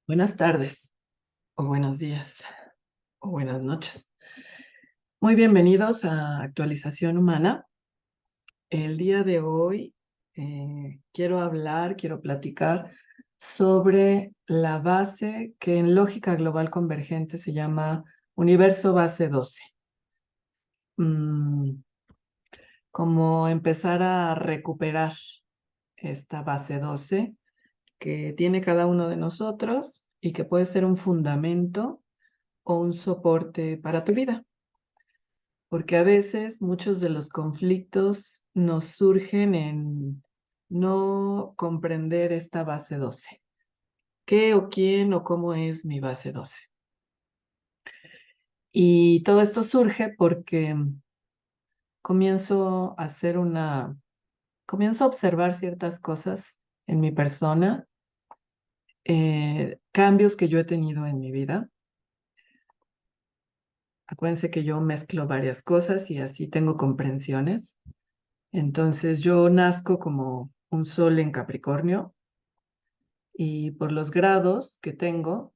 Buenas tardes, o buenos días, o buenas noches. Muy bienvenidos a Actualización Humana. El día de hoy quiero platicar sobre la base que en lógica global convergente se llama Universo Base 12. Mm, Como empezar a recuperar esta base 12 que tiene cada uno de nosotros y que puede ser un fundamento o un soporte para tu vida. Porque a veces muchos de los conflictos nos surgen en no comprender esta base 12. ¿Qué o quién o cómo es mi base 12? Y todo esto surge porque comienzo a hacer comienzo a observar ciertas cosas en mi persona, cambios que yo he tenido en mi vida. Acuérdense que yo mezclo varias cosas y así tengo comprensiones. Entonces yo nazco como un sol en Capricornio y por los grados que tengo,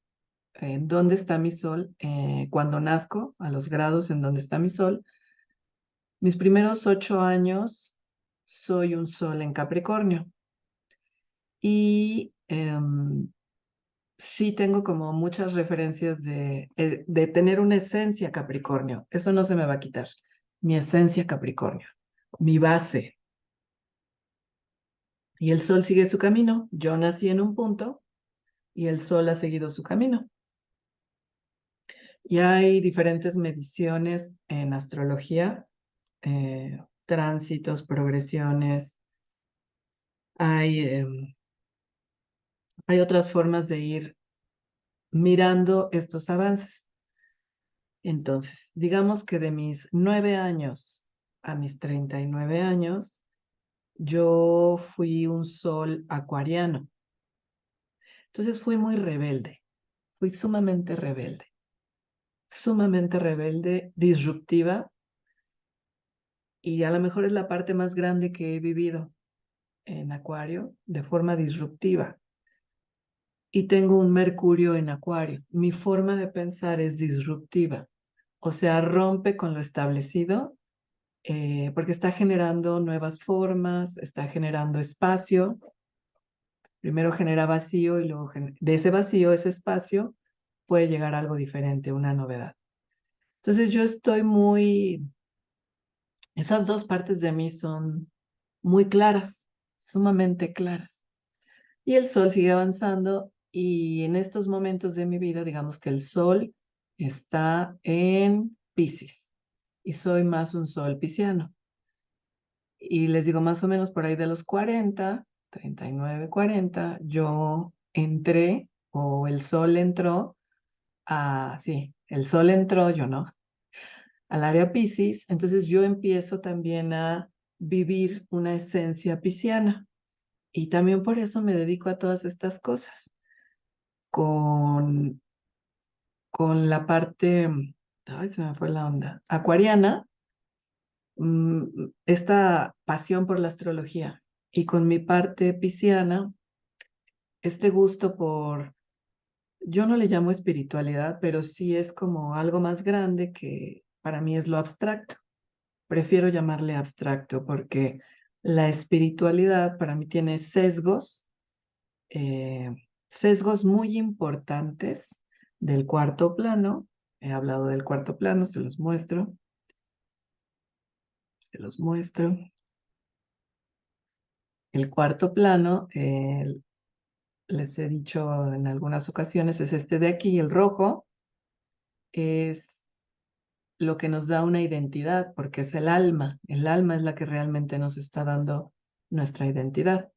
en dónde está mi sol, cuando nazco, a los grados en dónde está mi sol, mis primeros 8 años soy un sol en Capricornio y sí tengo como muchas referencias de tener una esencia Capricornio. Eso no se me va a quitar. Mi esencia Capricornio, mi base. Y el sol sigue su camino. Yo nací en un punto y el sol ha seguido su camino. Y hay diferentes mediciones en astrología, tránsitos, progresiones. Hay, hay otras formas de ir mirando estos avances. Entonces, digamos que de mis 9 años a mis 39 años, yo fui un sol acuariano. Entonces fui muy rebelde, fui sumamente rebelde, disruptiva, y a lo mejor es la parte más grande que he vivido en Acuario de forma disruptiva. Y tengo un Mercurio en Acuario. Mi forma de pensar es disruptiva, o sea, rompe con lo establecido, porque está generando nuevas formas, está generando espacio. Primero genera vacío y luego de ese vacío, ese espacio, puede llegar algo diferente, una novedad. Entonces yo estoy esas dos partes de mí son muy claras, sumamente claras. Y el sol sigue avanzando y en estos momentos de mi vida, digamos que el sol está en Piscis y soy más un sol pisciano. Y les digo, más o menos por ahí de los 40, 39, 40, yo entré o el sol entró sí, el sol entró, yo no, al área Piscis. Entonces yo empiezo también a vivir una esencia pisciana. Y también por eso me dedico a todas estas cosas, con, con la parte, ay, se me fue la onda, acuariana, esta pasión por la astrología, y con mi parte pisciana, este gusto por, yo no le llamo espiritualidad, pero sí es como algo más grande que para mí es lo abstracto. Prefiero llamarle abstracto porque la espiritualidad para mí tiene eh, sesgos muy importantes del cuarto plano. He hablado del cuarto plano, se los muestro. El cuarto plano, les he dicho en algunas ocasiones, es este de aquí, el rojo, es lo que nos da una identidad, porque es el alma. El alma es la que realmente nos está dando nuestra identidad.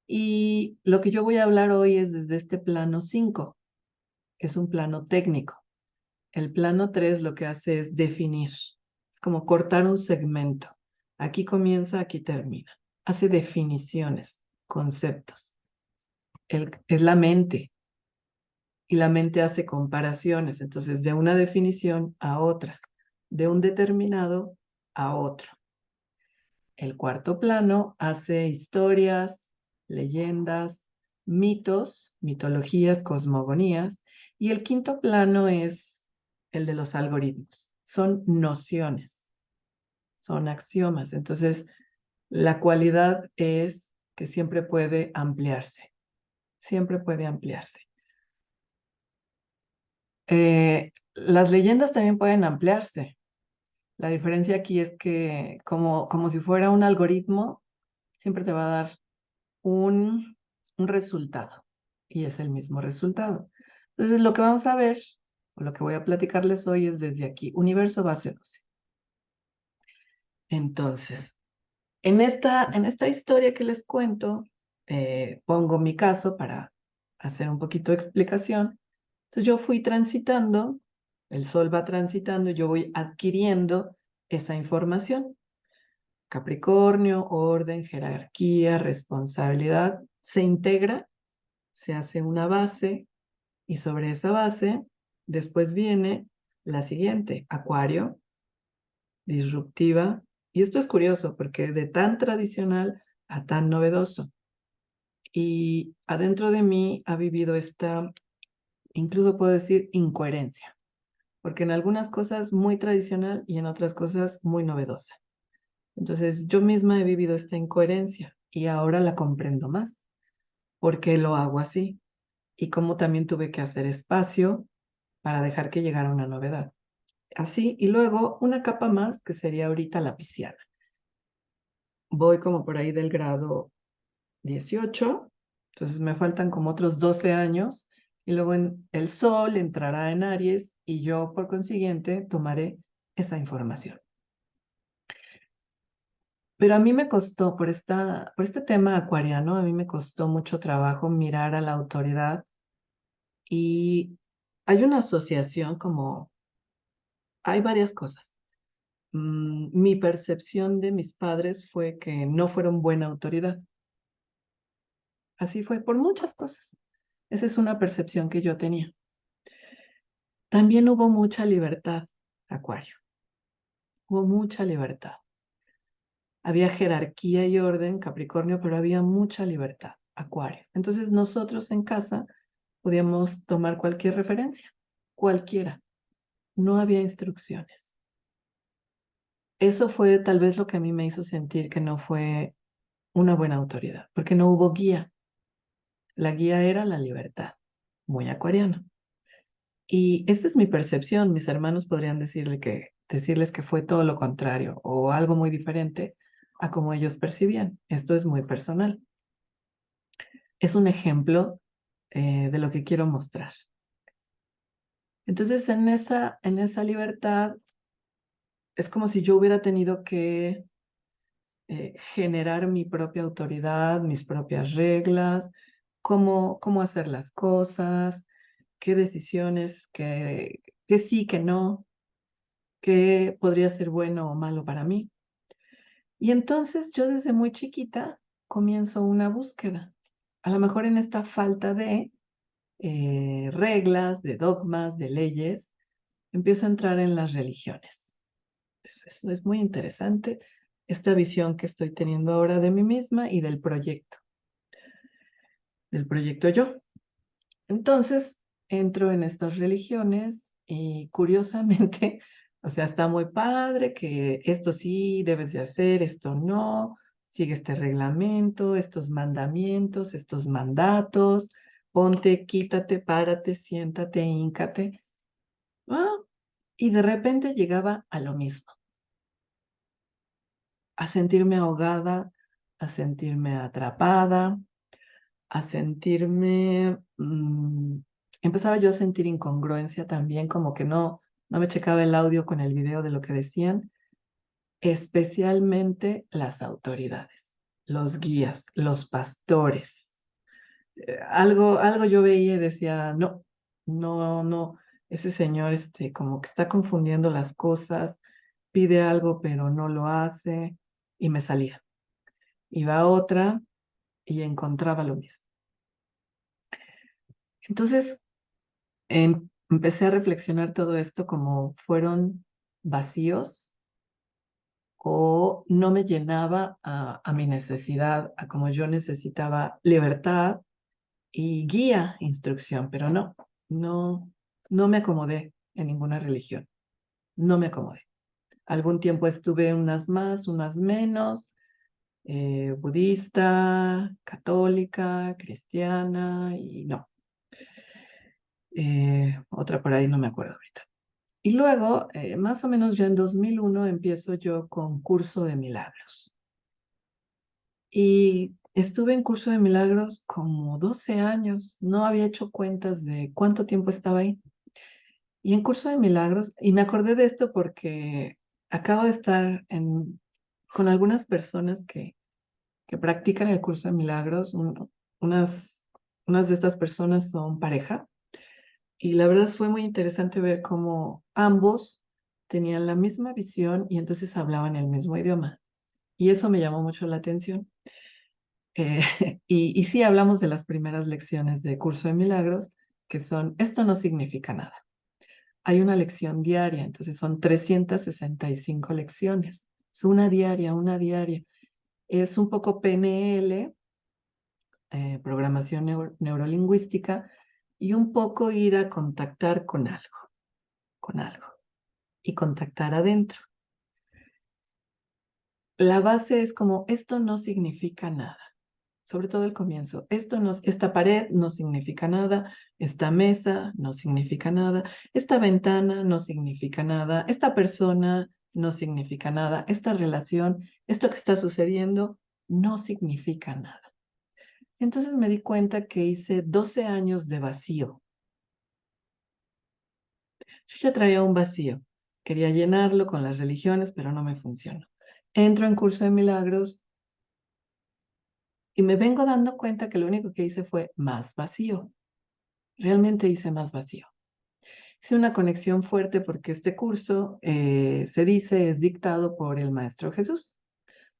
Y lo que yo voy a hablar hoy es desde este plano 5, es un plano técnico. El plano 3 lo que hace es definir, es como cortar un segmento. Aquí comienza, aquí termina. Hace definiciones, conceptos. Es la mente y la mente hace comparaciones, entonces de una definición a otra, de un determinado a otro. El cuarto plano hace historias, leyendas, mitos, mitologías, cosmogonías, y el quinto plano es el de los algoritmos. Son nociones, son axiomas. Entonces, la cualidad es que siempre puede ampliarse, siempre puede ampliarse. Las leyendas también pueden ampliarse. La diferencia aquí es que como si fuera un algoritmo, siempre te va a dar un resultado y es el mismo resultado. Entonces, lo que vamos a ver, o lo que voy a platicarles hoy es desde aquí, universo base 12. Entonces, en esta historia que les cuento, pongo mi caso para hacer un poquito de explicación. Entonces, yo fui transitando, el sol va transitando, yo voy adquiriendo esa información. Capricornio, orden, jerarquía, responsabilidad, se integra, se hace una base y sobre esa base después viene la siguiente, Acuario, disruptiva. Y esto es curioso porque de tan tradicional a tan novedoso. Y adentro de mí ha vivido esta, incluso puedo decir, incoherencia, porque en algunas cosas muy tradicional y en otras cosas muy novedosa. Entonces yo misma he vivido esta incoherencia y ahora la comprendo más. ¿Por qué lo hago así? Y cómo también tuve que hacer espacio para dejar que llegara una novedad. Así, y luego una capa más que sería ahorita la pisciana. Voy como por ahí del grado 18, entonces me faltan como otros 12 años y luego el sol entrará en Aries y yo por consiguiente tomaré esa información. Pero a mí me costó, por este tema acuariano, a mí me costó mucho trabajo mirar a la autoridad y hay una asociación como, hay varias cosas. Mi percepción de mis padres fue que no fueron buena autoridad. Así fue por muchas cosas. Esa es una percepción que yo tenía. También hubo mucha libertad, Acuario. Hubo mucha libertad. Había jerarquía y orden, Capricornio, pero había mucha libertad, Acuario. Entonces nosotros en casa podíamos tomar cualquier referencia, cualquiera. No había instrucciones. Eso fue tal vez lo que a mí me hizo sentir que no fue una buena autoridad, porque no hubo guía. La guía era la libertad, muy acuariano. Y esta es mi percepción. Mis hermanos podrían decirles que fue todo lo contrario o algo muy diferente a como ellos percibían. Esto es muy personal. Es un ejemplo de lo que quiero mostrar. Entonces, en esa libertad, es como si yo hubiera tenido que generar mi propia autoridad, mis propias reglas, cómo hacer las cosas, qué decisiones, qué sí, qué no, qué podría ser bueno o malo para mí. Y entonces yo desde muy chiquita comienzo una búsqueda. A lo mejor en esta falta de reglas, de dogmas, de leyes, empiezo a entrar en las religiones. Eso es muy interesante, esta visión que estoy teniendo ahora de mí misma y del proyecto yo. Entonces, entro en estas religiones y curiosamente, o sea, está muy padre que esto sí debes de hacer, esto no, sigue este reglamento, estos mandamientos, estos mandatos, ponte, quítate, párate, siéntate, híncate. Ah, y de repente llegaba a lo mismo, a sentirme ahogada, a sentirme atrapada, a sentirme, empezaba yo a sentir incongruencia también, como que no me checaba el audio con el video de lo que decían, especialmente las autoridades, los guías, los pastores. Algo yo veía y decía, no, no, no, ese señor como que está confundiendo las cosas, pide algo pero no lo hace y me salía. Iba a otra y encontraba lo mismo. Entonces, empecé a reflexionar todo esto como fueron vacíos o no me llenaba a mi necesidad, a como yo necesitaba libertad y guía, instrucción, pero no me acomodé en ninguna religión, no me acomodé. Algún tiempo estuve unas más, unas menos, budista, católica, cristiana y no. Otra por ahí no me acuerdo ahorita. Y luego, más o menos ya en 2001, empiezo yo con Curso de Milagros. Y estuve en Curso de Milagros como 12 años. No había hecho cuentas de cuánto tiempo estaba ahí. Y en Curso de Milagros, y me acordé de esto porque acabo de estar con algunas personas que practican el Curso de Milagros. Unas, unas de estas personas son pareja. Y la verdad fue muy interesante ver cómo ambos tenían la misma visión y entonces hablaban el mismo idioma. Y eso me llamó mucho la atención. Eh, y sí hablamos de las primeras lecciones de Curso de Milagros, que son, esto no significa nada. Hay una lección diaria, entonces son 365 lecciones. Es una diaria, una diaria. Es un poco PNL, programación neurolingüística, y un poco ir a contactar con algo, y contactar adentro. La base es como, esto no significa nada. Sobre todo el comienzo. Esta pared no significa nada, esta mesa no significa nada, esta ventana no significa nada, esta persona no significa nada, esta relación, esto que está sucediendo no significa nada. Entonces me di cuenta que hice 12 años de vacío. Yo ya traía un vacío. Quería llenarlo con las religiones, pero no me funcionó. Entro en Curso de Milagros y me vengo dando cuenta que lo único que hice fue más vacío. Realmente hice más vacío. Hice una conexión fuerte porque este curso se dice es dictado por el Maestro Jesús.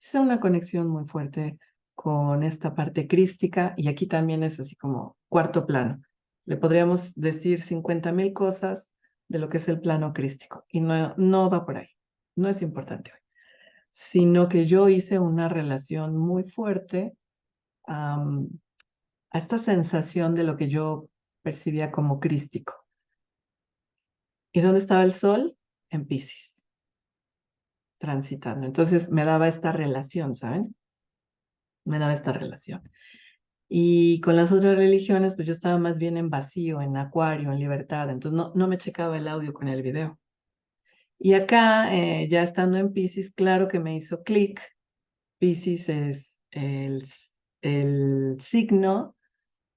Hice una conexión muy fuerte con esta parte crística y aquí también es así como cuarto plano. Le podríamos decir 50,000 cosas de lo que es el plano crístico y no va por ahí. No es importante hoy, sino que yo hice una relación muy fuerte a esta sensación de lo que yo percibía como crístico. ¿Y dónde estaba el sol? En Piscis, transitando. Entonces me daba esta relación, ¿saben? Me daba esta relación. Y con las otras religiones, pues yo estaba más bien en vacío, en acuario, en libertad. Entonces no me checaba el audio con el video. Y acá, ya estando en Piscis, claro que me hizo clic. Piscis es el signo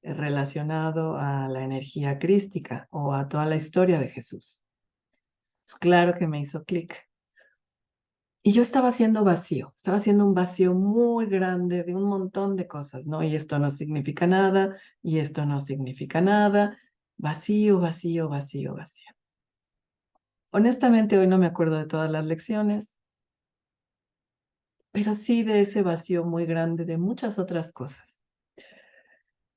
relacionado a la energía crística o a toda la historia de Jesús. Pues claro que me hizo clic. Y yo estaba haciendo un vacío muy grande de un montón de cosas, ¿no? Y esto no significa nada, y esto no significa nada. Vacío, vacío, vacío, vacío. Honestamente, hoy no me acuerdo de todas las lecciones, pero sí de ese vacío muy grande de muchas otras cosas.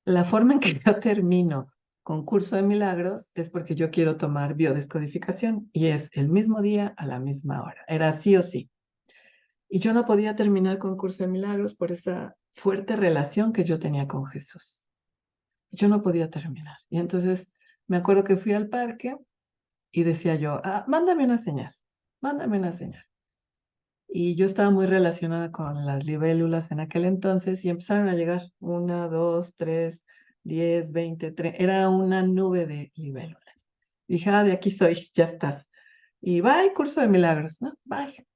La forma en que yo termino con Curso de Milagros es porque yo quiero tomar biodescodificación y es el mismo día a la misma hora. Era sí o sí. Y yo no podía terminar con Curso de Milagros por esa fuerte relación que yo tenía con Jesús. Yo no podía terminar. Y entonces me acuerdo que fui al parque y decía yo, mándame una señal, mándame una señal. Y yo estaba muy relacionada con las libélulas en aquel entonces y empezaron a llegar 1, 2, 3, 10, 20, 30. Era una nube de libélulas. Dije, de aquí soy, ya estás. Y bye, Curso de Milagros, ¿no? Bye.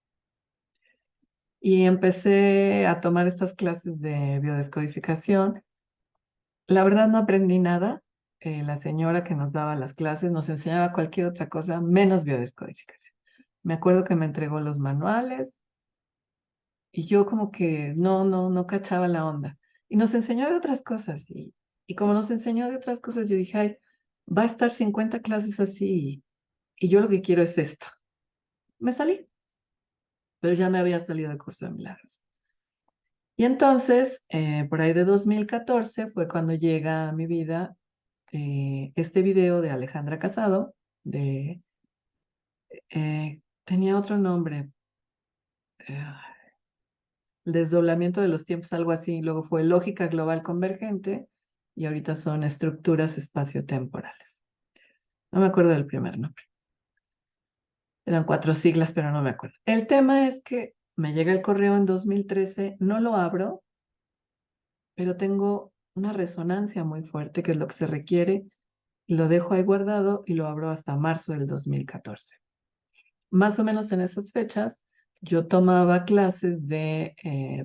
Y empecé a tomar estas clases de biodescodificación. La verdad no aprendí nada. La señora que nos daba las clases nos enseñaba cualquier otra cosa menos biodescodificación. Me acuerdo que me entregó los manuales y yo como que no cachaba la onda. Y nos enseñó de otras cosas. Y como nos enseñó de otras cosas, yo dije, ay, va a estar 50 clases así y yo lo que quiero es esto. Me salí, pero ya me había salido del curso de milagros. Y entonces, por ahí de 2014 fue cuando llega a mi vida este video de Alejandra Casado, tenía otro nombre, eh, el desdoblamiento de los tiempos, algo así, luego fue Lógica Global Convergente, y ahorita son estructuras espaciotemporales. No me acuerdo del primer nombre. Eran 4 siglas, pero no me acuerdo. El tema es que me llega el correo en 2013, no lo abro, pero tengo una resonancia muy fuerte, que es lo que se requiere, y lo dejo ahí guardado y lo abro hasta marzo del 2014. Más o menos en esas fechas, yo tomaba clases de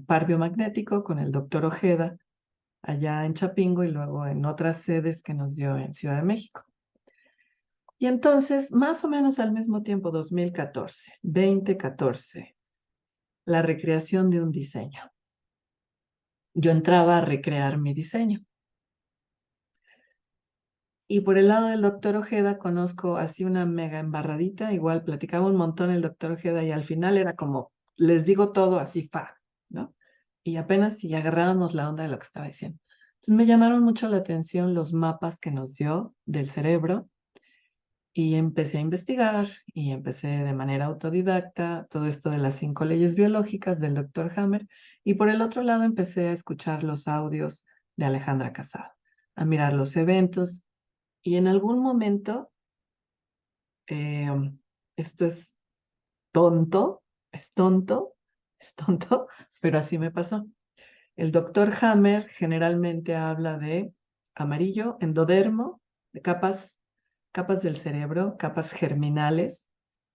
par biomagnético con el doctor Ojeda allá en Chapingo y luego en otras sedes que nos dio en Ciudad de México. Y entonces, más o menos al mismo tiempo, 2014, 2014, la recreación de un diseño. Yo entraba a recrear mi diseño. Y por el lado del doctor Ojeda conozco así una mega embarradita, igual platicaba un montón el doctor Ojeda y al final era como, les digo todo así, ¿no? Y apenas si agarrábamos la onda de lo que estaba diciendo. Entonces me llamaron mucho la atención los mapas que nos dio del cerebro y empecé a investigar y empecé de manera autodidacta todo esto de las 5 leyes biológicas del doctor Hammer y por el otro lado empecé a escuchar los audios de Alejandra Casado, a mirar los eventos y en algún momento, eh, esto es tonto, es tonto, es tonto, pero así me pasó. El doctor Hammer generalmente habla de amarillo, endodermo, de capas del cerebro, capas germinales.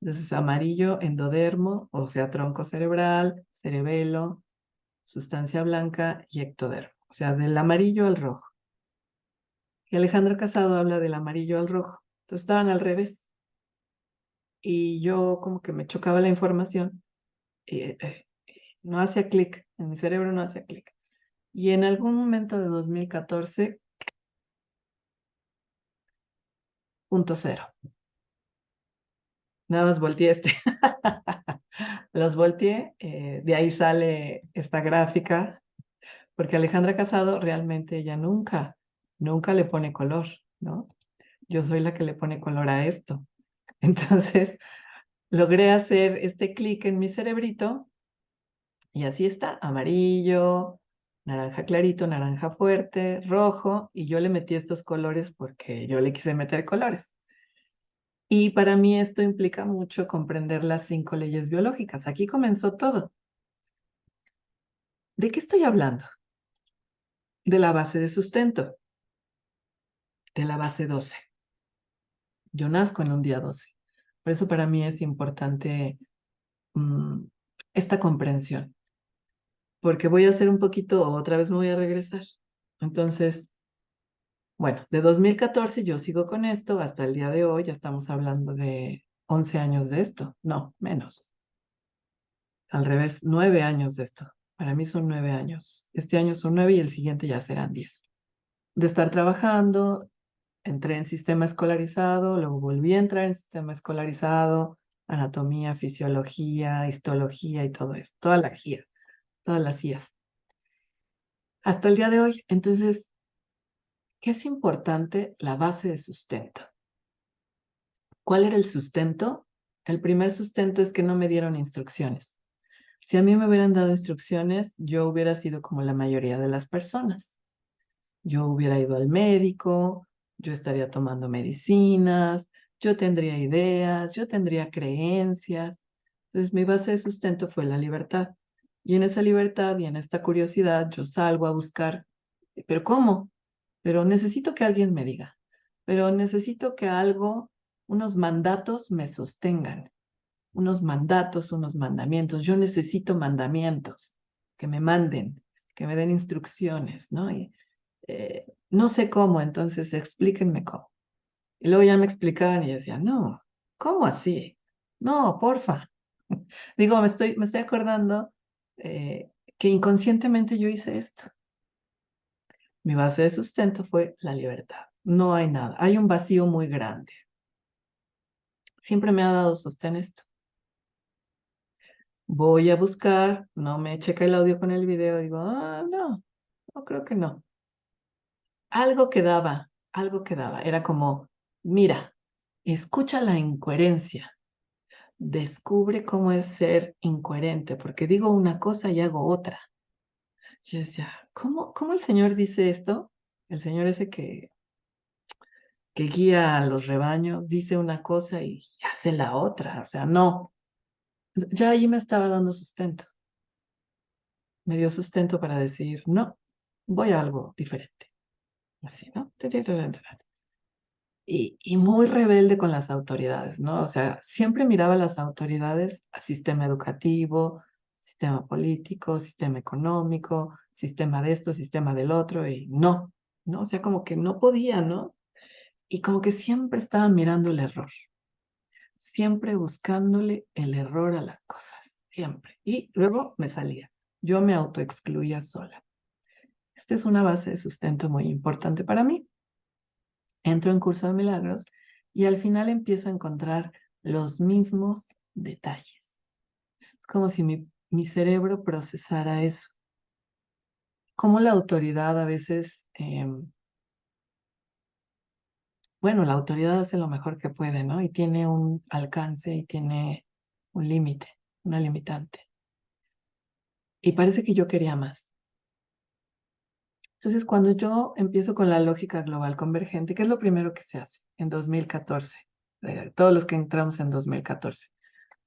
Entonces, amarillo, endodermo, o sea, tronco cerebral, cerebelo, sustancia blanca y ectodermo. O sea, del amarillo al rojo. Y Alejandro Casado habla del amarillo al rojo. Entonces, estaban al revés. Y yo como que me chocaba la información y no hacía clic, en mi cerebro no hacía clic. Y en algún momento de 2014, punto cero. Nada más volteé Los volteé, de ahí sale esta gráfica, porque Alejandra Casado realmente ella nunca le pone color, ¿no? Yo soy la que le pone color a esto. Entonces, logré hacer este clic en mi cerebrito y así está, amarillo, naranja clarito, naranja fuerte, rojo, y yo le metí estos colores porque yo le quise meter colores. Y para mí esto implica mucho comprender las 5 leyes biológicas. Aquí comenzó todo. ¿De qué estoy hablando? De la base de sustento, de la base 12. Yo nazco en un día 12. Por eso para mí es importante mm, esta comprensión, porque voy a hacer un poquito, otra vez me voy a regresar. Entonces, bueno, de 2014 yo sigo con esto hasta el día de hoy, ya estamos hablando de 11 años de esto, no, menos, al revés, 9 años de esto. Para mí son 9 años. Este año son 9 y el siguiente ya serán 10. De estar trabajando, entré en sistema escolarizado, luego volví a entrar en sistema escolarizado, anatomía, fisiología, histología y todo eso, toda la guía, todas las guías. Hasta el día de hoy, entonces, ¿qué es importante? La base de sustento. ¿Cuál era el sustento? El primer sustento es que no me dieron instrucciones. Si a mí me hubieran dado instrucciones, yo hubiera sido como la mayoría de las personas. Yo hubiera ido al médico, yo estaría tomando medicinas, yo tendría ideas, yo tendría creencias. Entonces mi base de sustento fue la libertad. Y en esa libertad y en esta curiosidad yo salgo a buscar, pero ¿cómo? Pero necesito que alguien me diga, pero necesito que algo, unos mandatos me sostengan, unos mandatos, unos mandamientos. Yo necesito mandamientos que me manden, que me den instrucciones, ¿no? No sé cómo, entonces explíquenme cómo. Y luego ya me explicaban y yo decía, no, ¿cómo así? No, porfa. Digo, me estoy acordando que inconscientemente yo hice esto. Mi base de sustento fue la libertad. No hay nada. Hay un vacío muy grande. Siempre me ha dado sostén esto. Voy a buscar, no me checa el audio con el video, digo, no, no creo que no. Algo quedaba. Era como, mira, escucha la incoherencia, descubre cómo es ser incoherente, porque digo una cosa y hago otra. Yo decía, ¿cómo el Señor dice esto? el señor ese que guía a los rebaños, dice una cosa y hace la otra. O sea, no. Ya ahí me estaba dando sustento. Me dio sustento para decir, no, voy a algo diferente. Así, ¿no? Y muy rebelde con las autoridades, ¿no? O sea, siempre miraba a las autoridades a sistema educativo, sistema político, sistema económico, sistema de esto, sistema del otro, y no, ¿no? O sea, como que no podía, ¿no? Y como que siempre estaba mirando el error, siempre buscándole el error a las cosas, siempre. Y luego me salía, yo me autoexcluía sola. Esta es una base de sustento muy importante para mí. Entro en curso de milagros y al final empiezo a encontrar los mismos detalles. Es como si mi cerebro procesara eso. Como la autoridad a veces, bueno, la autoridad hace lo mejor que puede, ¿no? Y tiene un alcance y tiene un límite, una limitante. Y parece que yo quería más. Entonces, cuando yo empiezo con la lógica global convergente, ¿qué es lo primero que se hace en 2014? Todos los que entramos en 2014.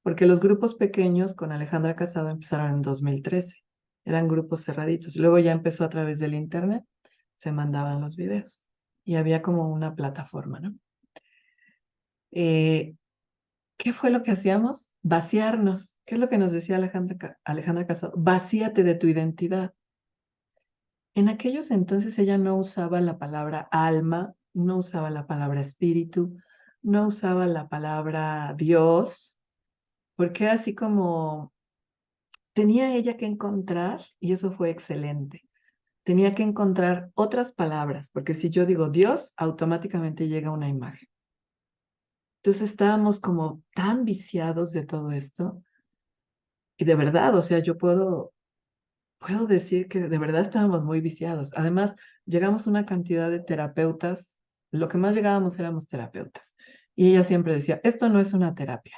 Porque los grupos pequeños con Alejandra Casado empezaron en 2013. Eran grupos cerraditos. Luego ya empezó a través del internet, se mandaban los videos y había como una plataforma, ¿no? Eh, ¿Qué fue lo que hacíamos? Vaciarnos. ¿Qué es lo que nos decía Alejandra Casado? Vacíate de tu identidad. En aquellos entonces ella no usaba la palabra alma, no usaba la palabra espíritu, no usaba la palabra Dios, porque era así como tenía ella que encontrar, y eso fue excelente, tenía que encontrar otras palabras, porque si yo digo Dios, automáticamente llega una imagen. Entonces estábamos como tan viciados de todo esto, y de verdad, o sea, yo puedo decir que de verdad estábamos muy viciados. Además, llegamos a una cantidad de terapeutas, lo que más llegábamos éramos terapeutas. Y ella siempre decía, esto no es una terapia.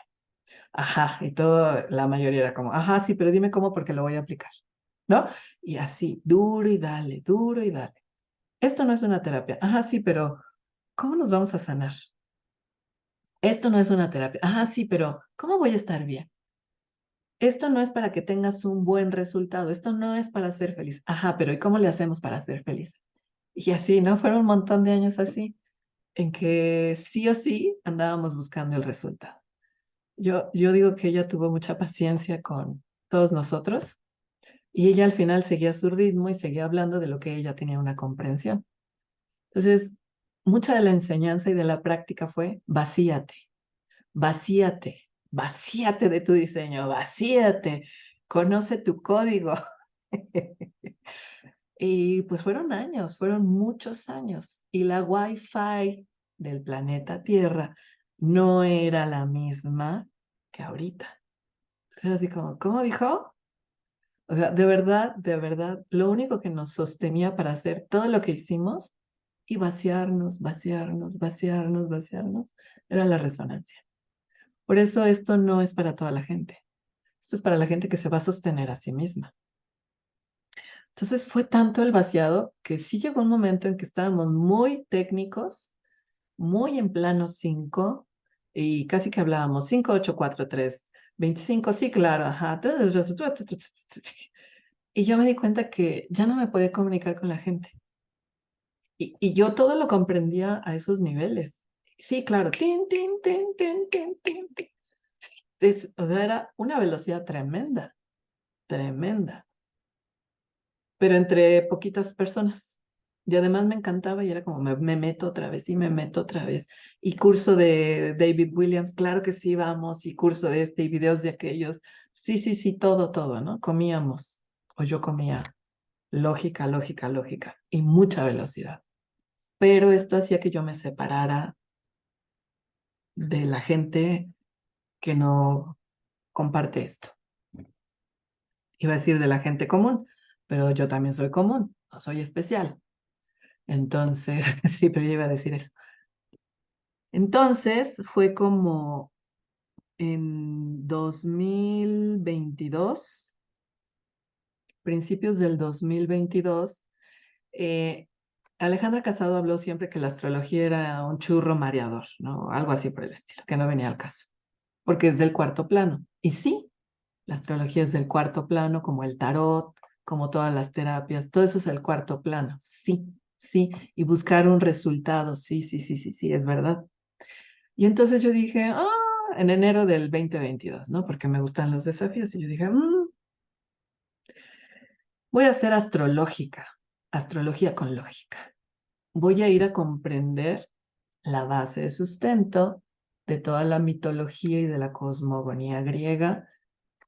Ajá, y todo, la mayoría era como, ajá, sí, pero dime cómo porque lo voy a aplicar, ¿no? Y así, duro y dale, duro y dale. Esto no es una terapia. Ajá, sí, pero ¿cómo nos vamos a sanar? Esto no es una terapia. Ajá, sí, pero ¿cómo voy a estar bien? Esto no es para que tengas un buen resultado. Esto no es para ser feliz. Ajá, pero ¿y cómo le hacemos para ser feliz? Y así, ¿no? Fueron un montón de años así, en que sí o sí andábamos buscando el resultado. Yo digo que ella tuvo mucha paciencia con todos nosotros y ella al final seguía su ritmo y seguía hablando de lo que ella tenía una comprensión. Entonces, mucha de la enseñanza y de la práctica fue vacíate, vacíate, vacíate de tu diseño, vacíate, conoce tu código. Y pues fueron años, fueron muchos años. Y la Wi-Fi del planeta Tierra no era la misma que ahorita. O sea, así como, ¿cómo dijo? O sea, de verdad, lo único que nos sostenía para hacer todo lo que hicimos y vaciarnos, vaciarnos, vaciarnos, vaciarnos, era la resonancia. Por eso esto no es para toda la gente. Esto es para la gente que se va a sostener a sí misma. Entonces fue tanto el vaciado que sí llegó un momento en que estábamos muy técnicos, muy en plano 5 y casi que hablábamos 5 8 4 3 25 sí, claro, ajá. Y yo me di cuenta que ya no me podía comunicar con la gente. Y yo todo lo comprendía a esos niveles. Sí, claro. Tin, tin, tin, tin, tin, tin, tin. O sea, era una velocidad tremenda, tremenda, pero entre poquitas personas. Y además me encantaba y era como, me meto otra vez y me meto otra vez. Y curso de David Williams, claro que sí, vamos, y curso de este y videos de aquellos. Sí, sí, sí, todo, todo, ¿no? Comíamos, o yo comía, lógica, lógica, lógica, y mucha velocidad. Pero esto hacía que yo me separara de la gente que no comparte esto. Iba a decir de la gente común, pero yo también soy común, no soy especial. Entonces, sí, pero yo iba a decir eso. Entonces fue como en 2022, principios del 2022, eh, Alejandra Casado habló siempre que la astrología era un churro mareador, ¿no? Algo así por el estilo, que no venía al caso, porque es del cuarto plano. Y sí, la astrología es del cuarto plano, como el tarot, como todas las terapias, todo eso es el cuarto plano. Sí, sí, y buscar un resultado, sí, sí, sí, sí, sí, es verdad. Y entonces yo dije, en enero del 2022, ¿no? Porque me gustan los desafíos. Y yo dije, voy a hacer astrológica, astrología con lógica. Voy a ir a comprender la base de sustento de toda la mitología y de la cosmogonía griega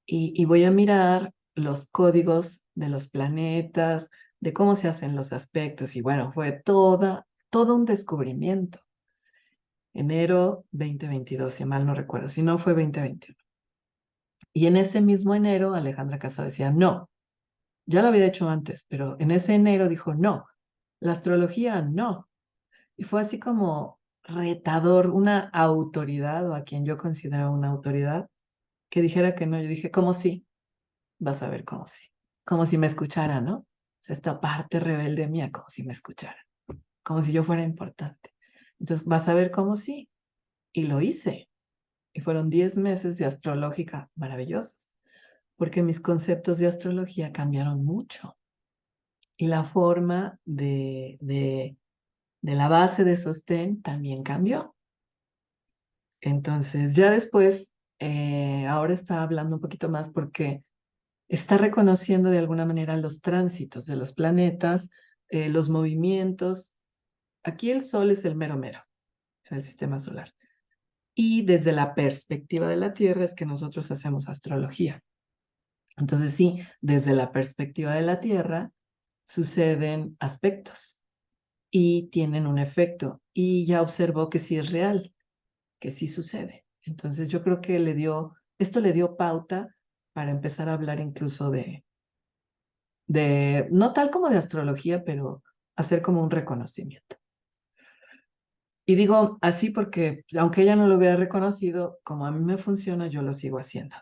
y voy a mirar los códigos de los planetas, de cómo se hacen los aspectos y bueno, fue todo un descubrimiento. Enero 2022, si mal no recuerdo, si no fue 2021. Y en ese mismo enero, Alejandra Casado decía, no, ya lo había hecho antes, pero en ese enero dijo, no, la astrología no. Y fue así como retador, una autoridad o a quien yo consideraba una autoridad que dijera que no. Yo dije, ¿cómo sí? Vas a ver cómo sí. Como si me escuchara, ¿no? O sea, esta parte rebelde mía, como si me escuchara, como si yo fuera importante. Entonces, vas a ver cómo sí. Y lo hice. Y fueron 10 meses de astrológica maravillosos, porque mis conceptos de astrología cambiaron mucho. Y la forma de la base de sostén también cambió. Entonces, ya después, ahora está hablando un poquito más porque está reconociendo de alguna manera los tránsitos de los planetas, los movimientos. Aquí el Sol es el mero mero en el sistema solar. Y desde la perspectiva de la Tierra es que nosotros hacemos astrología. Entonces, sí, desde la perspectiva de la Tierra suceden aspectos y tienen un efecto. Y ya observó que sí es real, que sí sucede. Entonces yo creo que esto le dio pauta para empezar a hablar incluso no tal como de astrología, pero hacer como un reconocimiento. Y digo así porque aunque ella no lo hubiera reconocido, como a mí me funciona, yo lo sigo haciendo.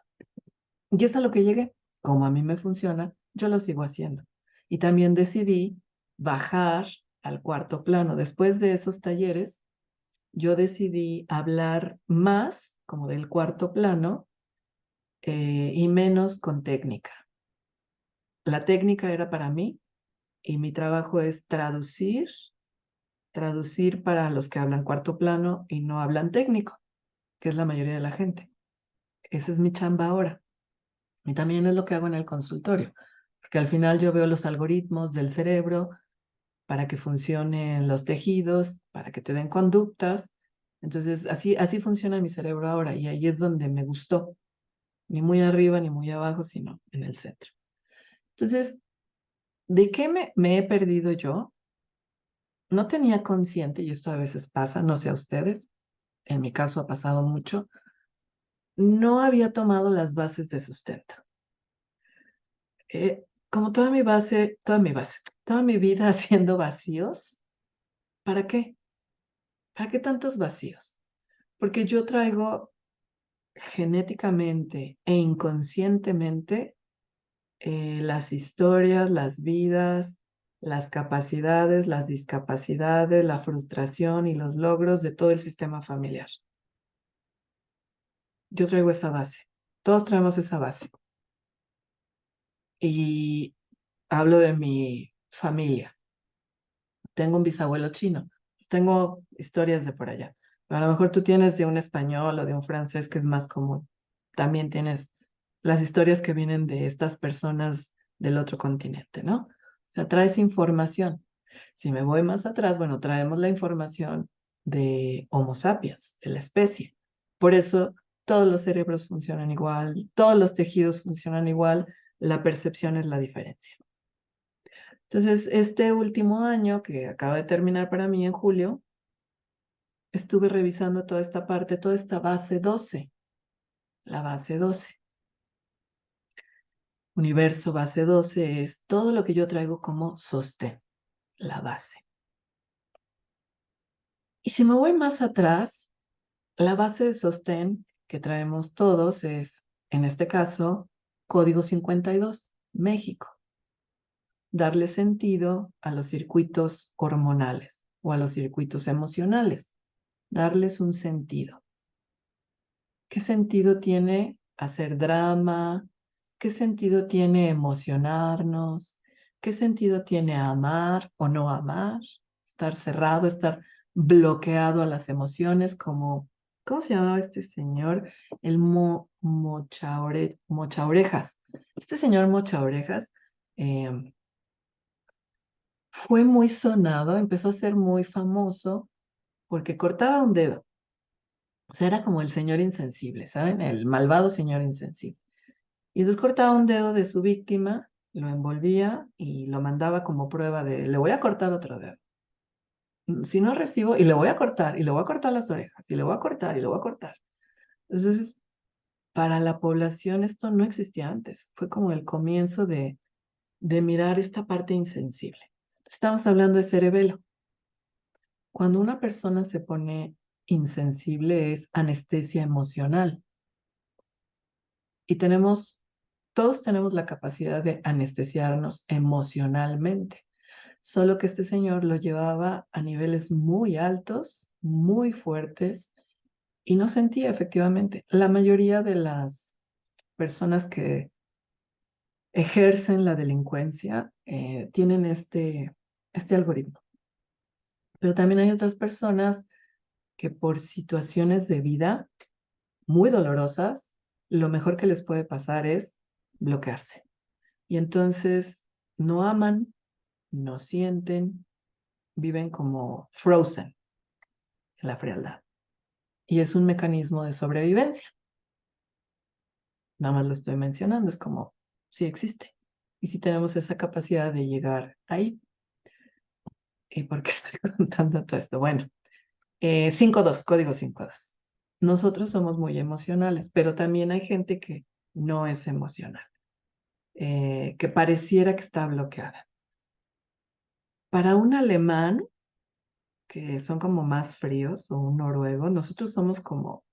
Y es a lo que llegué. Como a mí me funciona, yo lo sigo haciendo. Y también decidí bajar al cuarto plano. Después de esos talleres, yo decidí hablar más como del cuarto plano y menos con técnica. La técnica era para mí y mi trabajo es traducir para los que hablan cuarto plano y no hablan técnico, que es la mayoría de la gente. Esa es mi chamba ahora. Y también es lo que hago en el consultorio, porque al final yo veo los algoritmos del cerebro para que funcionen los tejidos, para que te den conductas. Entonces, así funciona mi cerebro ahora y ahí es donde me gustó, ni muy arriba ni muy abajo, sino en el centro. Entonces, ¿de qué me he perdido yo? No tenía consciente, y esto a veces pasa, no sé a ustedes, en mi caso ha pasado mucho, no había tomado las bases de sustento. Como toda mi vida haciendo vacíos, ¿para qué? ¿Para qué tantos vacíos? Porque yo traigo genéticamente e inconscientemente las historias, las vidas, las capacidades, las discapacidades, la frustración y los logros de todo el sistema familiar. Yo traigo esa base. Todos traemos esa base. Y hablo de mi familia. Tengo un bisabuelo chino. Tengo historias de por allá. Pero a lo mejor tú tienes de un español o de un francés que es más común. También tienes las historias que vienen de estas personas del otro continente, ¿no? O sea, traes información. Si me voy más atrás, bueno, traemos la información de Homo sapiens, de la especie. Por eso todos los cerebros funcionan igual, todos los tejidos funcionan igual, la percepción es la diferencia. Entonces, este último año que acaba de terminar para mí en julio, estuve revisando toda esta parte, toda esta base 12, la base 12. Universo base 12 es todo lo que yo traigo como sostén, la base. Y si me voy más atrás, la base de sostén que traemos todos es, en este caso, Código 52, México. darle sentido a los circuitos hormonales o a los circuitos emocionales, darles un sentido. ¿Qué sentido tiene hacer drama? ¿Qué sentido tiene emocionarnos? ¿Qué sentido tiene amar o no amar? Estar cerrado, estar bloqueado a las emociones, como, ¿cómo se llamaba este señor? El Mochaorejas. Este señor Mochaorejas fue muy sonado, empezó a ser muy famoso porque cortaba un dedo. O sea, era como el señor insensible, ¿saben? El malvado señor insensible. Y entonces cortaba un dedo de su víctima, lo envolvía y lo mandaba como prueba de, le voy a cortar otro dedo. Si no recibo, y le voy a cortar, y le voy a cortar las orejas, y le voy a cortar, y le voy a cortar. Entonces, para la población esto no existía antes. Fue como el comienzo de mirar esta parte insensible. Estamos hablando de cerebelo. Cuando una persona se pone insensible es anestesia emocional. Y todos tenemos la capacidad de anestesiarnos emocionalmente. Solo que este señor lo llevaba a niveles muy altos, muy fuertes, y no sentía efectivamente. La mayoría de las personas que ejercen la delincuencia tienen este algoritmo. Pero también hay otras personas que por situaciones de vida muy dolorosas, lo mejor que les puede pasar es bloquearse. Y entonces no aman, no sienten, viven como frozen en la frialdad. Y es un mecanismo de sobrevivencia. Nada más lo estoy mencionando, es como si existe. Y si tenemos esa capacidad de llegar ahí. ¿Y por qué estoy contando todo esto? Bueno, 5.2, código 5.2. Nosotros somos muy emocionales, pero también hay gente que no es emocional, que pareciera que está bloqueada. Para un alemán, que son como más fríos, o un noruego, nosotros somos como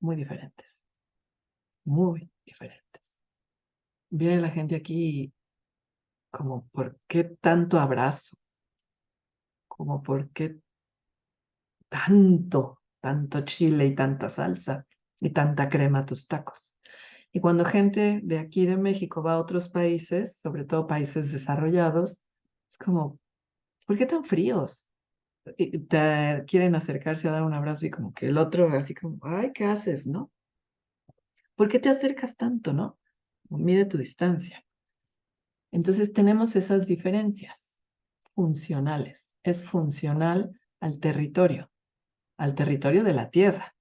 muy diferentes, muy diferentes. Viene la gente aquí como, ¿por qué tanto abrazo? Como, ¿por qué tanto chile y tanta salsa y tanta crema a tus tacos? Y cuando gente de aquí de México va a otros países, sobre todo países desarrollados, es como, ¿por qué tan fríos? Y te quieren acercarse a dar un abrazo y como que el otro así como, ay, ¿qué haces, no? ¿Por qué te acercas tanto, no? Mide tu distancia. Entonces tenemos esas diferencias funcionales. Es funcional al territorio de la Tierra.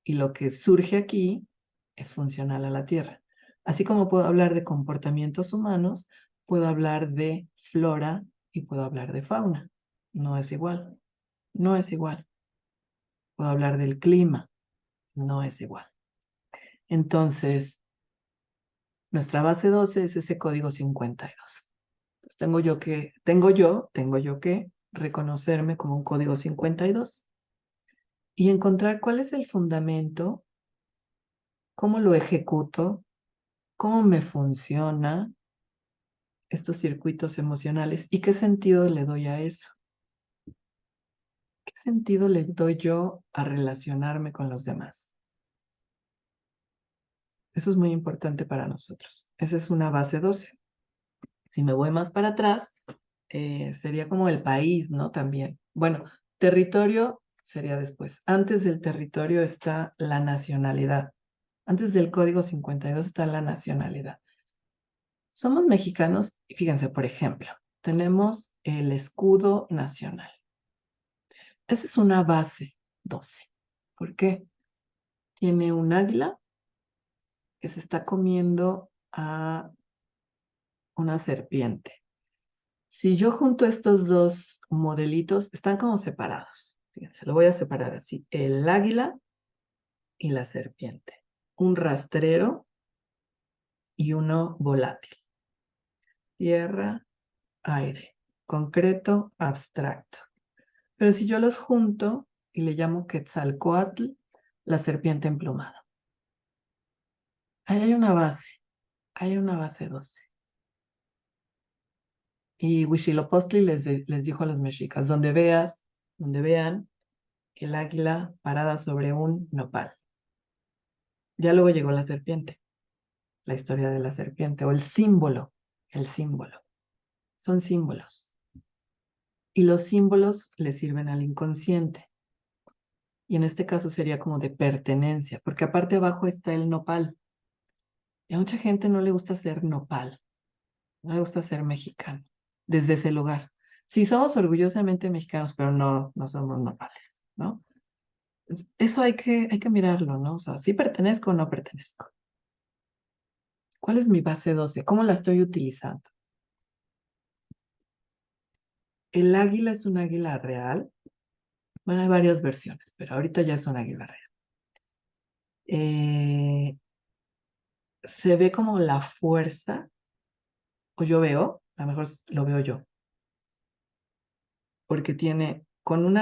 Y lo que surge aquí es funcional a la Tierra. Así como puedo hablar de comportamientos humanos, puedo hablar de flora y puedo hablar de fauna. No es igual, no es igual. Puedo hablar del clima, no es igual. Entonces, nuestra base 12 es ese código 52. Entonces, tengo yo que reconocerme como un código 52 y encontrar cuál es el fundamento, cómo lo ejecuto, cómo me funciona estos circuitos emocionales y qué sentido le doy a eso. ¿Qué sentido le doy yo a relacionarme con los demás? Eso es muy importante para nosotros. Esa es una base 12. Si me voy más para atrás, sería como el país, ¿no? También. Bueno, territorio sería después. Antes del territorio está la nacionalidad. Antes del código 52 está la nacionalidad. Somos mexicanos y fíjense, por ejemplo, tenemos el escudo nacional. Esa es una base 12. ¿Por qué? Tiene un águila que se está comiendo a una serpiente. Si yo junto estos dos modelitos, están como separados. Fíjense, lo voy a separar así. El águila y la serpiente. Un rastrero y uno volátil. Tierra, aire. Concreto, abstracto. Pero si yo los junto y le llamo Quetzalcóatl, la serpiente emplumada. Ahí hay una base 12. Y Huitzilopochtli les dijo a los mexicas, donde vean el águila parada sobre un nopal. Ya luego llegó la serpiente, la historia de la serpiente, o el símbolo. Son símbolos. Y los símbolos le sirven al inconsciente. Y en este caso sería como de pertenencia, porque aparte abajo está el nopal. Y a mucha gente no le gusta ser nopal, no le gusta ser mexicano, desde ese lugar. Sí, somos orgullosamente mexicanos, pero no somos nopales, ¿no? Eso hay que mirarlo, ¿no? O sea, ¿sí pertenezco o no pertenezco? ¿Cuál es mi base 12? ¿Cómo la estoy utilizando? El águila es un águila real. Bueno, hay varias versiones, pero ahorita ya es un águila real. Eh, Se ve como la fuerza, o yo veo, a lo mejor lo veo yo, porque tiene, con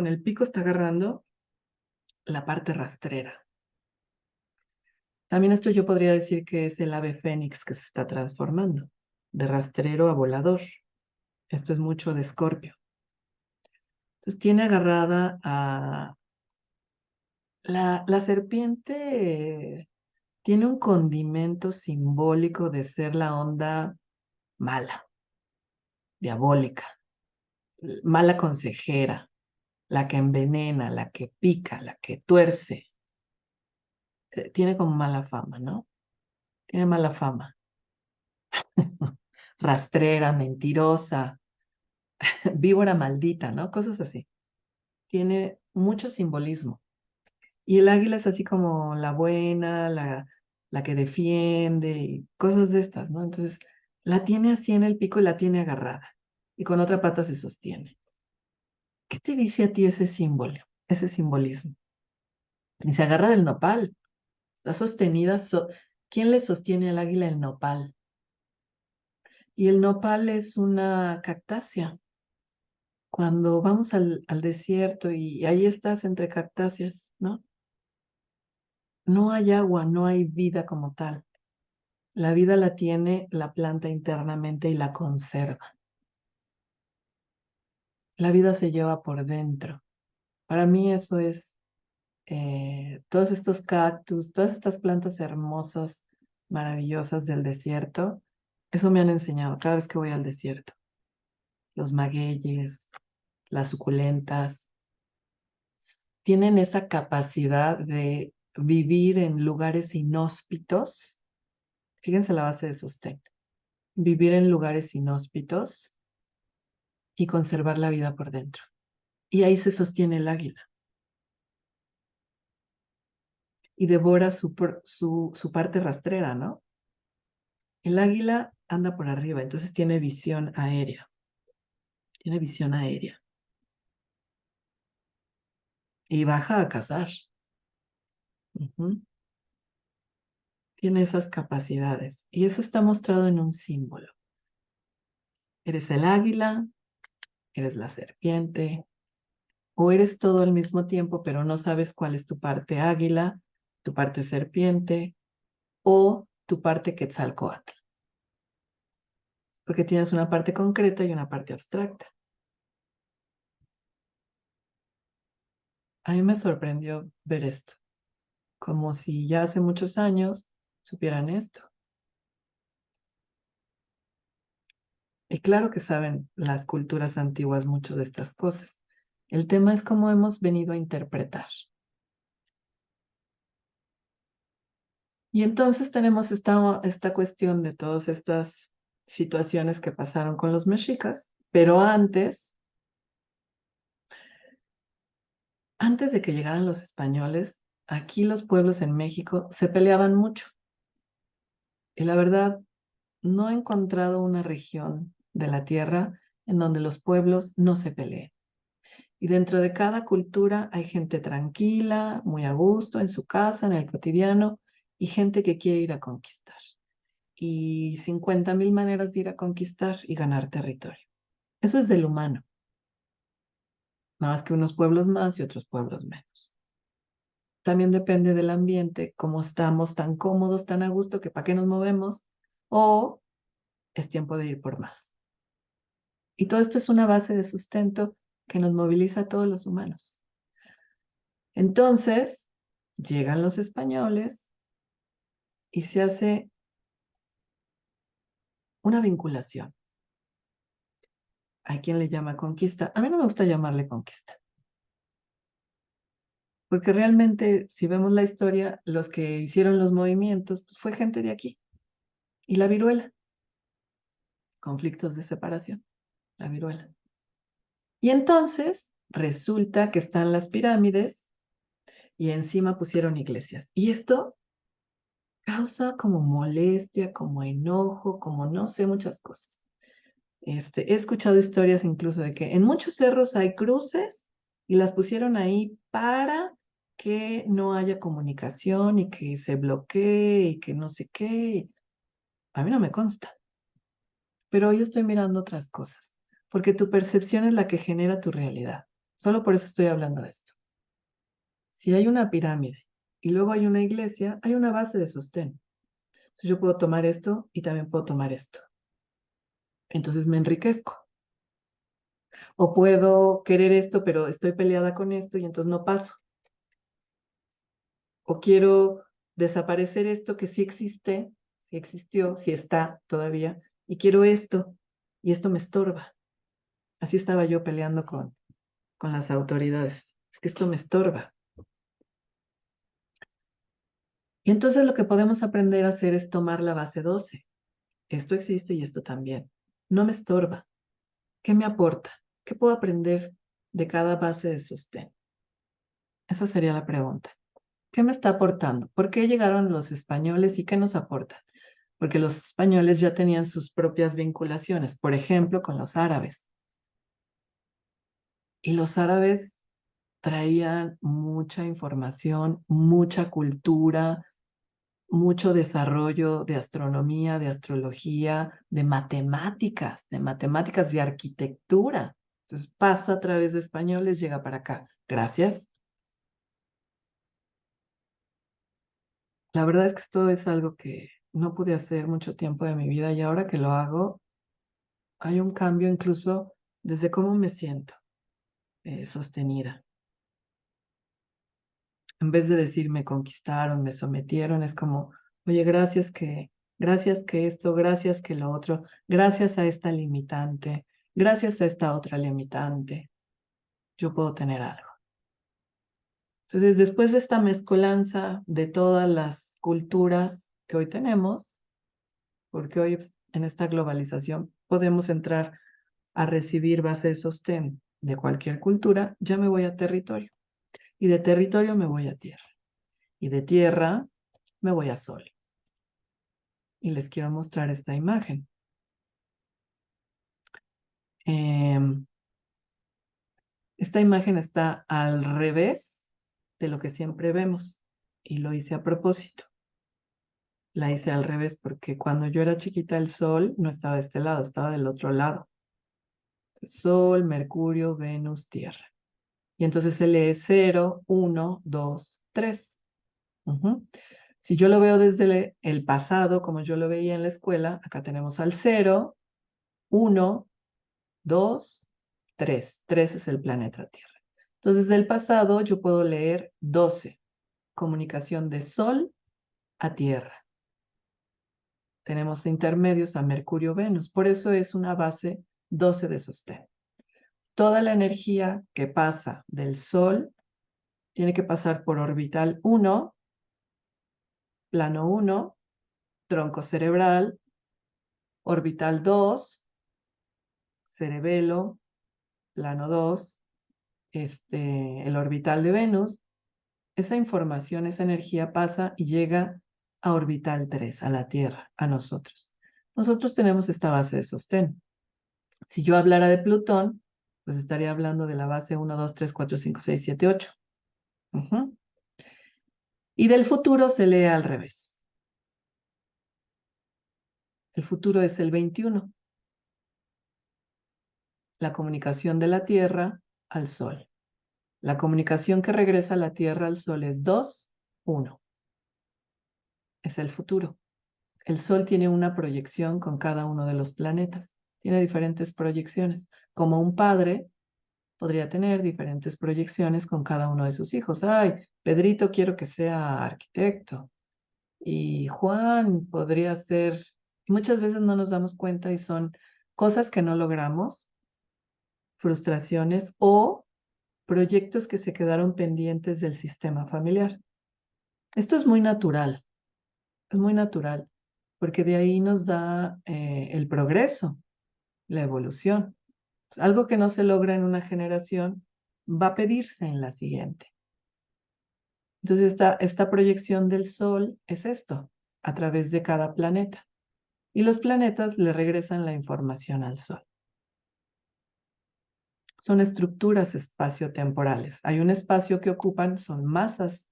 el pico está agarrando la parte rastrera. También esto yo podría decir que es el ave fénix que se está transformando, de rastrero a volador. Esto es mucho de Escorpio. Entonces tiene agarrada a la serpiente, tiene un condimento simbólico de ser la onda mala, diabólica, mala consejera, la que envenena, la que pica, la que tuerce. Tiene como mala fama, ¿no? Tiene mala fama. Rastrera, mentirosa, víbora maldita, ¿no? Cosas así. Tiene mucho simbolismo. Y el águila es así como la buena, la que defiende, y cosas de estas, ¿no? Entonces, la tiene así en el pico y la tiene agarrada. Y con otra pata se sostiene. ¿Qué te dice a ti ese símbolo, ese simbolismo? Y se agarra del nopal. Está sostenida. ¿Quién le sostiene al águila? El nopal. Y el nopal es una cactácea. Cuando vamos al desierto y ahí estás entre cactáceas, ¿no? No hay agua, no hay vida como tal. La vida la tiene la planta internamente y la conserva. La vida se lleva por dentro. Para mí eso es todos estos cactus, todas estas plantas hermosas, maravillosas del desierto. Eso me han enseñado cada vez que voy al desierto. Los magueyes, las suculentas, tienen esa capacidad de vivir en lugares inhóspitos. Fíjense la base de sostén. Vivir en lugares inhóspitos y conservar la vida por dentro. Y ahí se sostiene el águila y devora su parte rastrera, ¿no? El águila anda por arriba, entonces tiene visión aérea y baja a cazar. Ujú. Tiene esas capacidades y eso está mostrado en un símbolo. Eres el águila, eres la serpiente, o eres todo al mismo tiempo, pero no sabes cuál es tu parte águila, tu parte serpiente o tu parte quetzalcóatl, porque tienes una parte concreta y una parte abstracta. A mí me sorprendió ver esto, como si ya hace muchos años supieran esto. Y claro que saben las culturas antiguas mucho de estas cosas. El tema es cómo hemos venido a interpretar. Y entonces tenemos esta cuestión de todas estas situaciones que pasaron con los mexicas, pero antes de que llegaran los españoles, aquí los pueblos en México se peleaban mucho. Y la verdad, no he encontrado una región de la tierra en donde los pueblos no se peleen. Y dentro de cada cultura hay gente tranquila, muy a gusto, en su casa, en el cotidiano, y gente que quiere ir a conquistar. Y 50,000 maneras de ir a conquistar y ganar territorio. Eso es del humano, nada más que unos pueblos más y otros pueblos menos. También depende del ambiente, cómo estamos tan cómodos, tan a gusto, que para qué nos movemos, o es tiempo de ir por más. Y todo esto es una base de sustento que nos moviliza a todos los humanos. Entonces, llegan los españoles y se hace una vinculación. Hay quien le llama conquista. A mí no me gusta llamarle conquista. Porque realmente, si vemos la historia, los que hicieron los movimientos, pues fue gente de aquí. Y la viruela, conflictos de separación, la viruela. Y entonces resulta que están las pirámides y encima pusieron iglesias. Y esto causa como molestia, como enojo, como no sé, muchas cosas. He escuchado historias incluso de que en muchos cerros hay cruces y las pusieron ahí para que no haya comunicación y que se bloquee y que no sé qué. A mí no me consta, pero hoy estoy mirando otras cosas, porque tu percepción es la que genera tu realidad. Solo por eso estoy hablando de esto. Si hay una pirámide y luego hay una iglesia, hay una base de sostén. Entonces yo puedo tomar esto y también puedo tomar esto. Entonces me enriquezco. O puedo querer esto, pero estoy peleada con esto y entonces no paso. O quiero desaparecer esto que sí existe, sí existió, sí está todavía, y quiero esto, y esto me estorba. Así estaba yo peleando con las autoridades. Es que esto me estorba. Y entonces lo que podemos aprender a hacer es tomar la base 12. Esto existe y esto también. No me estorba. ¿Qué me aporta? ¿Qué puedo aprender de cada base de sostén? Esa sería la pregunta. ¿Qué me está aportando? ¿Por qué llegaron los españoles y qué nos aportan? Porque los españoles ya tenían sus propias vinculaciones, por ejemplo, con los árabes. Y los árabes traían mucha información, mucha cultura, mucho desarrollo de astronomía, de astrología, de matemáticas, de arquitectura. Entonces pasa a través de españoles, llega para acá. Gracias. La verdad es que esto es algo que no pude hacer mucho tiempo de mi vida y ahora que lo hago, hay un cambio incluso desde cómo me siento sostenida. En vez de decir me conquistaron, me sometieron, es como, oye, gracias que esto, gracias que lo otro, gracias a esta limitante, gracias a esta otra limitante, yo puedo tener algo. Entonces, después de esta mezcolanza de todas las culturas que hoy tenemos, porque hoy en esta globalización podemos entrar a recibir base de sostén de cualquier cultura, ya me voy a territorio. Y de territorio me voy a tierra. Y de tierra me voy a sol. Y les quiero mostrar esta imagen. Esta imagen está al revés de lo que siempre vemos. Y lo hice a propósito. La hice al revés porque cuando yo era chiquita el sol no estaba de este lado, estaba del otro lado. Sol, Mercurio, Venus, Tierra. Y entonces se lee 0, 1, 2, 3. Si yo lo veo desde el pasado, como yo lo veía en la escuela, acá tenemos al 0, 1, 2, 3. 3 es el planeta Tierra. Entonces, del pasado yo puedo leer 12, comunicación de Sol a Tierra. Tenemos intermedios a Mercurio, Venus. Por eso es una base 12 de sostén. Toda la energía que pasa del Sol tiene que pasar por orbital 1, plano 1, tronco cerebral, orbital 2, cerebelo, plano 2, el orbital de Venus. Esa información, esa energía pasa y llega a orbital 3, a la Tierra, a nosotros. Nosotros tenemos esta base de sostén. Si yo hablara de Plutón, pues estaría hablando de la base 1, 2, 3, 4, 5, 6, 7, 8. Y del futuro se lee al revés. El futuro es el 21, la comunicación de la Tierra al Sol. La comunicación que regresa a la Tierra al Sol es 2, 1. Es el futuro. El Sol tiene una proyección con cada uno de los planetas. tiene diferentes proyecciones. Como un padre podría tener diferentes proyecciones con cada uno de sus hijos. Ay, Pedrito quiero que sea arquitecto y Juan podría ser, muchas veces no nos damos cuenta y son cosas que no logramos, frustraciones o proyectos que se quedaron pendientes del sistema familiar. Esto es muy natural, porque de ahí nos da el progreso, la evolución. Algo que no se logra en una generación va a pedirse en la siguiente. Entonces, esta proyección del Sol es esto, a través de cada planeta. Y los planetas le regresan la información al Sol. Son estructuras espaciotemporales. Hay un espacio que ocupan, son masas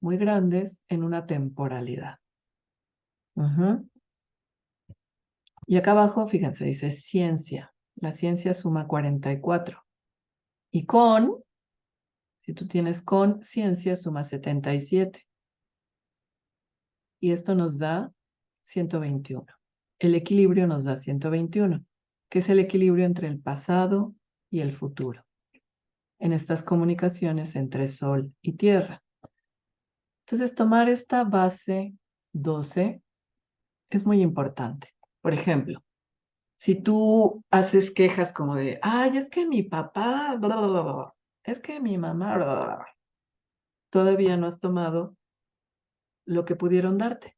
muy grandes en una temporalidad. Ujú. Y acá abajo, fíjense, dice ciencia. La ciencia suma 44. Y si tú tienes con ciencia, suma 77. Y esto nos da 121. El equilibrio nos da 121, que es el equilibrio entre el pasado y el futuro, en estas comunicaciones entre Sol y Tierra. Entonces, tomar esta base 12 es muy importante. Por ejemplo, si tú haces quejas como de, ay, es que mi papá, bla, bla, bla, bla, es que mi mamá, bla, bla, bla", todavía no has tomado lo que pudieron darte.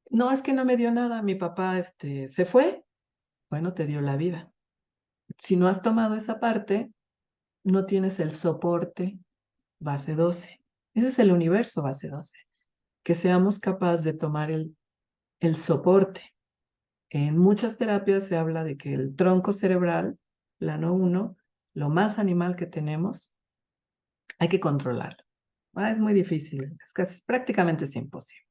No, es que no me dio nada, mi papá se fue, bueno, te dio la vida. Si no has tomado esa parte, no tienes el soporte base 12. Ese es el universo base 12. Que seamos capaces de tomar el soporte. En muchas terapias se habla de que el tronco cerebral, plano 1, lo más animal que tenemos, hay que controlarlo. Es muy difícil, prácticamente es imposible.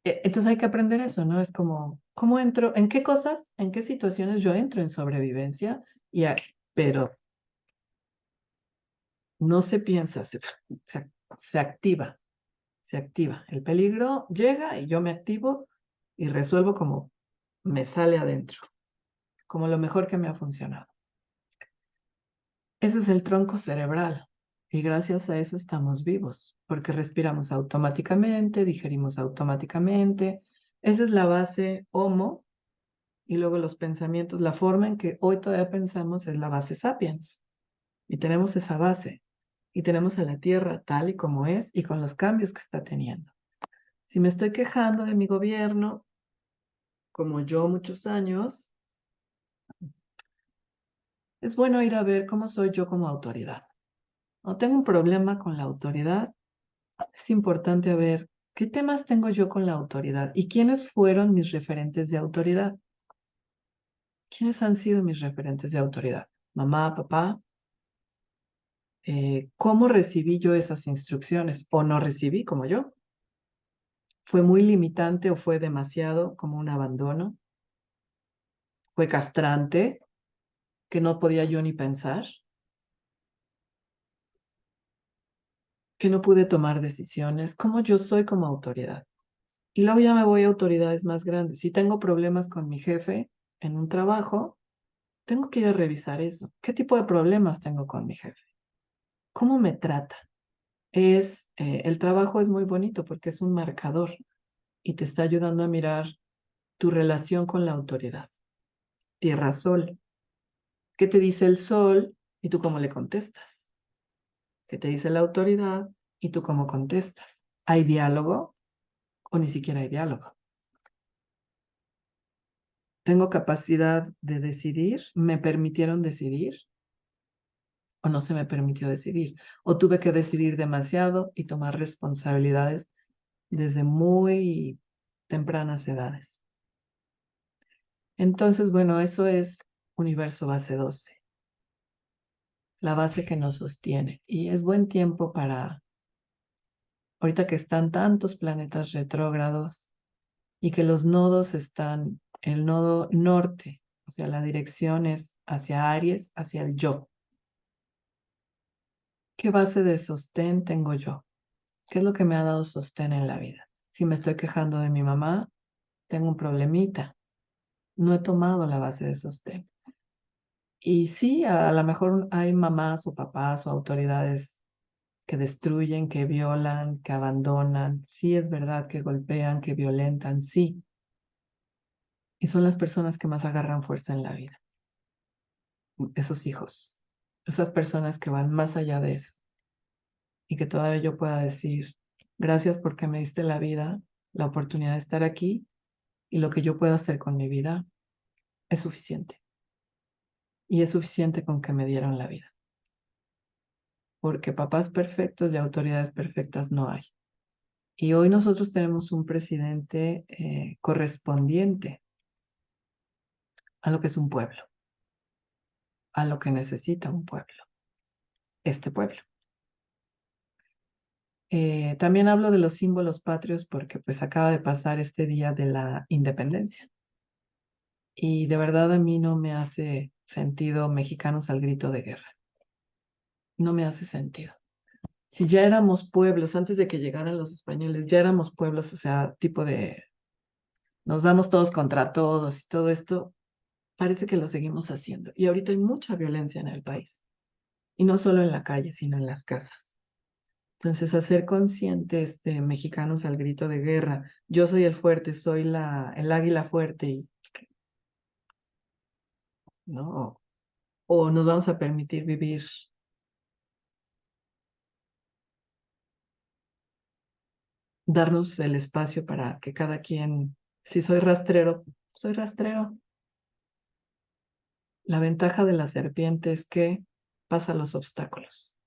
Entonces hay que aprender eso, ¿no? Es como, ¿cómo entro? ¿En qué cosas, en qué situaciones yo entro en sobrevivencia? Pero no se piensa, se, se activa, se activa. El peligro llega y yo me activo y resuelvo como me sale adentro, como lo mejor que me ha funcionado. Ese es el tronco cerebral y gracias a eso estamos vivos, porque respiramos automáticamente, digerimos automáticamente. Esa es la base Homo y luego los pensamientos, la forma en que hoy todavía pensamos es la base Sapiens y tenemos esa base y tenemos a la Tierra tal y como es y con los cambios que está teniendo. Si me estoy quejando de mi gobierno, como yo muchos años, es bueno ir a ver cómo soy yo como autoridad. No tengo un problema con la autoridad, es importante ver qué temas tengo yo con la autoridad y quiénes fueron mis referentes de autoridad. ¿Quiénes han sido mis referentes de autoridad? Mamá, papá. ¿Cómo recibí yo esas instrucciones? ¿O no recibí como yo? ¿Fue muy limitante o fue demasiado como un abandono? ¿Fue castrante que no podía yo ni pensar? ¿Que no pude tomar decisiones? ¿Cómo yo soy como autoridad? Y luego ya me voy a autoridades más grandes. Si tengo problemas con mi jefe en un trabajo, tengo que ir a revisar eso. ¿Qué tipo de problemas tengo con mi jefe? ¿Cómo me trata? El trabajo es muy bonito porque es un marcador y te está ayudando a mirar tu relación con la autoridad. Tierra Sol. ¿Qué te dice el Sol y tú cómo le contestas? ¿Qué te dice la autoridad y tú cómo contestas? ¿Hay diálogo o ni siquiera hay diálogo? ¿Tengo capacidad de decidir? ¿Me permitieron decidir o no se me permitió decidir? ¿O tuve que decidir demasiado y tomar responsabilidades desde muy tempranas edades? Entonces, bueno, eso es universo base 12, la base que nos sostiene. Y es buen tiempo para, ahorita que están tantos planetas retrógrados y que los nodos están, el nodo norte, o sea, la dirección es hacia Aries, hacia el yo. ¿Qué base de sostén tengo yo? ¿Qué es lo que me ha dado sostén en la vida? Si me estoy quejando de mi mamá, tengo un problemita. no he tomado la base de sostén. Y sí, a lo mejor hay mamás o papás o autoridades que destruyen, que violan, que abandonan. Sí, es verdad que golpean, que violentan, sí. Y son las personas que más agarran fuerza en la vida, esos hijos, esas personas que van más allá de eso y que todavía yo pueda decir, gracias porque me diste la vida, la oportunidad de estar aquí y lo que yo puedo hacer con mi vida es suficiente. Y es suficiente con que me dieron la vida, porque papás perfectos y autoridades perfectas no hay. Y hoy nosotros tenemos un presidente correspondiente a lo que es un pueblo, a lo que necesita un pueblo, este pueblo. También hablo de los símbolos patrios porque pues acaba de pasar este día de la independencia. Y de verdad a mí no me hace sentido mexicanos al grito de guerra. No me hace sentido. Si ya éramos pueblos, antes de que llegaran los españoles, ya éramos pueblos, o sea, tipo de, nos damos todos contra todos y todo esto, parece que lo seguimos haciendo. Y ahorita hay mucha violencia en el país. Y no solo en la calle, sino en las casas. Entonces, hacer conscientes de mexicanos al grito de guerra, yo soy el fuerte, soy el águila fuerte, y, ¿no? O nos vamos a permitir vivir, darnos el espacio para que cada quien, si soy rastrero, soy rastrero. La ventaja de la serpiente es que pasa los obstáculos.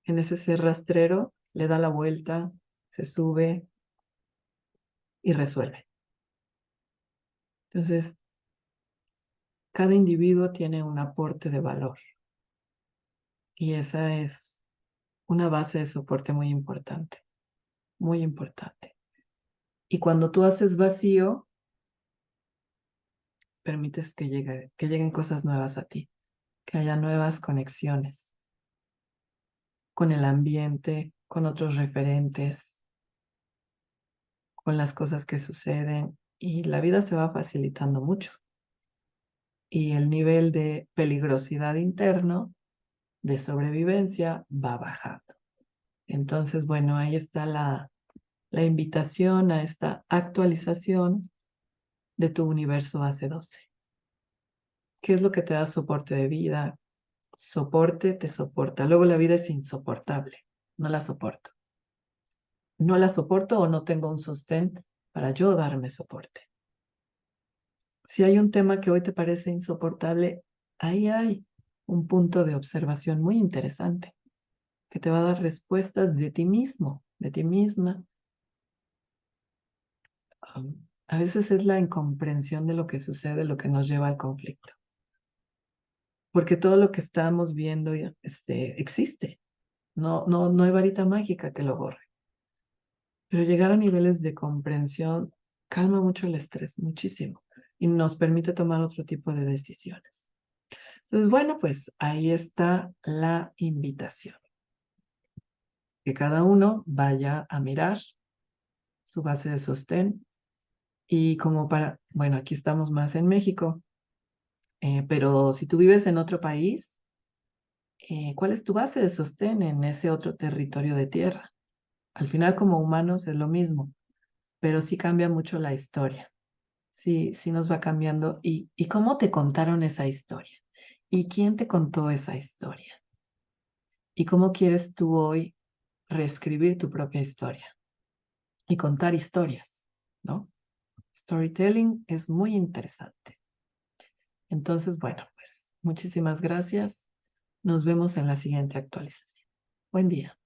En ese ser rastrero le da la vuelta, se sube y resuelve. Entonces, cada individuo tiene un aporte de valor y esa es una base de soporte muy importante, muy importante. Y cuando tú haces vacío, permites que lleguen cosas nuevas a ti, que haya nuevas conexiones con el ambiente, con otros referentes, con las cosas que suceden y la vida se va facilitando mucho. Y el nivel de peligrosidad interno, de sobrevivencia, va bajando. Entonces, bueno, ahí está la invitación a esta actualización de tu universo base 12. ¿Qué es lo que te da soporte de vida? Soporte te soporta. Luego la vida es insoportable. No la soporto. No la soporto o no tengo un sostén para yo darme soporte. Si hay un tema que hoy te parece insoportable, ahí hay un punto de observación muy interesante que te va a dar respuestas de ti mismo, de ti misma. A veces es la incomprensión de lo que sucede lo que nos lleva al conflicto. Porque todo lo que estamos viendo existe. No hay varita mágica que lo borre. Pero llegar a niveles de comprensión calma mucho el estrés, muchísimo, y nos permite tomar otro tipo de decisiones. Entonces, bueno, pues ahí está la invitación. Que cada uno vaya a mirar su base de sostén y como para, bueno, aquí estamos más en México, pero si tú vives en otro país, ¿cuál es tu base de sostén en ese otro territorio de tierra? Al final, como humanos es lo mismo, pero sí cambia mucho la historia. Sí, sí nos va cambiando. ¿Y cómo te contaron esa historia? ¿Y quién te contó esa historia? ¿Y cómo quieres tú hoy reescribir tu propia historia y contar historias, ¿no? Storytelling es muy interesante. Entonces, bueno, pues muchísimas gracias. Nos vemos en la siguiente actualización. Buen día.